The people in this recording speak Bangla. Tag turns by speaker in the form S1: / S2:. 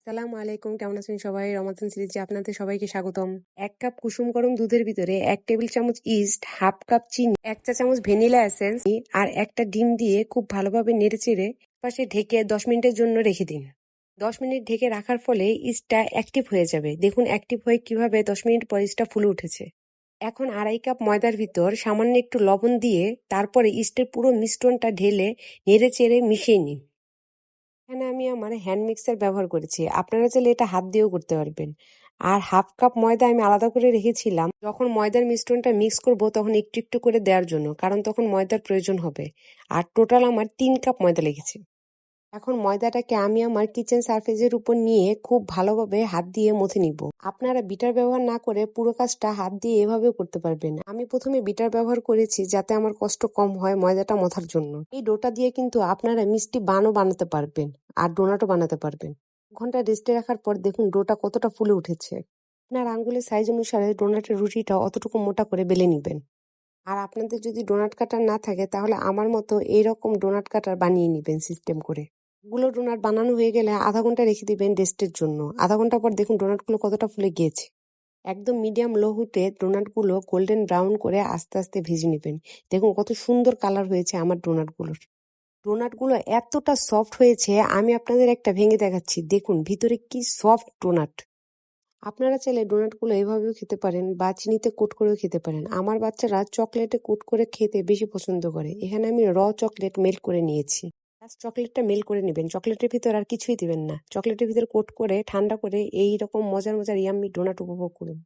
S1: আসসালামু আলাইকুম, কেমন আছেন সবাই? রমাদান সিরিজে আপনাদের সবাইকে স্বাগতম। ১ কাপ কুসুম গরম দুধের ভিতরে ১ টেবিল চামচ ইস্ট, হাফ কাপ চিনি, ১ চা চামচ ভ্যানিলা এসেন্স আর একটা ডিম দিয়ে খুব ভালোভাবে নেড়েচেড়ে পাশে ঢেকে ১০ মিনিটের জন্য রেখে দিন। ১০ মিনিট ঢেকে রাখার ফলে ইস্টটা অ্যাক্টিভ হয়ে যাবে। দেখুন অ্যাক্টিভ হয়ে কিভাবে ১০ মিনিট পর ইস্টটা ফুলে উঠেছে। এখন ২.৫ কাপ ময়দার ভিতর সামান্য একটু লবণ দিয়ে তারপরে ইস্টের পুরো মিশ্রণটা ঢেলে নেড়েচেড়ে মিশিয়ে নিন। এখানে আমি আমার হ্যান্ড মিক্সার ব্যবহার করেছি। আপনারা চাইলে এটা হাত দিয়েও করতে পারবেন। আর হাফ কাপ ময়দা আমি আলাদা করে রেখেছিলাম। যখন ময়দার মিশ্রণটা মিক্স করব তখন একটু একটু করে দেওয়ার জন্য, কারণ তখন ময়দার প্রয়োজন হবে। আর টোটাল আমার ৩ কাপ ময়দা লেগেছে। এখন ময়দাটাকে আমি আমার কিচেন সারফেসের উপর নিয়ে খুব ভালোভাবে হাত দিয়ে মথে নিব। আপনারা বিটার ব্যবহার না করে পুরো কাজটা হাত দিয়ে এভাবেও করতে পারবেন। আমি প্রথমে বিটার ব্যবহার করেছি যাতে আমার কষ্ট কম হয় ময়দাটা মথার জন্য। এই ডোটা দিয়ে কিন্তু আপনারা মিষ্টি বানও বানাতে পারবেন আর ডোনাটও বানাতে পারবেন। ঘন্টা রেস্টে রাখার পর দেখুন ডোটা কতটা ফুলে উঠেছে। আপনার আঙ্গুলের সাইজ অনুসারে ডোনাটের রুটিটা অতটুকু মোটা করে বেলে নিবেন। আর আপনাদের যদি ডোনাট কাটার না থাকে তাহলে আমার মতো এইরকম ডোনাট কাটার বানিয়ে নিবেন সিস্টেম করে। গুলো ডোনাট বানানো হয়ে গেলে আধা ঘন্টা রেখে দিবেন রেস্টের জন্য। আধা ঘন্টা পর দেখুন ডোনাটগুলো কতটা ফুলে গিয়েছে। একদম মিডিয়াম লো হিটে ডোনাটগুলো গোল্ডেন ব্রাউন করে আস্তে আস্তে ভেজে নেবেন। দেখুন কত সুন্দর কালার হয়েছে আমার ডোনাটগুলোর। ডোনাটগুলো এতটা সফট হয়েছে, আমি আপনাদের একটা ভেঙে দেখাচ্ছি। দেখুন ভিতরে কি সফট ডোনাট। আপনারা চাইলে ডোনাটগুলো এভাবেও খেতে পারেন বা চিনিতে কোট করেও খেতে পারেন। আমার বাচ্চারা চকলেটে কোট করে খেতে বেশি পছন্দ করে। এখানে আমি চকলেট মেল্ট করে নিয়েছি। জাস্ট চকলেটটা মেল্ট করে নেবেন। চকলেটের ভিতর আর কিছুই দিবেন না। চকলেটের ভিতর কোট করে ঠান্ডা করে এই রকম মজার মজার ইয়াম্মি ডোনাট উপভোগ করুন।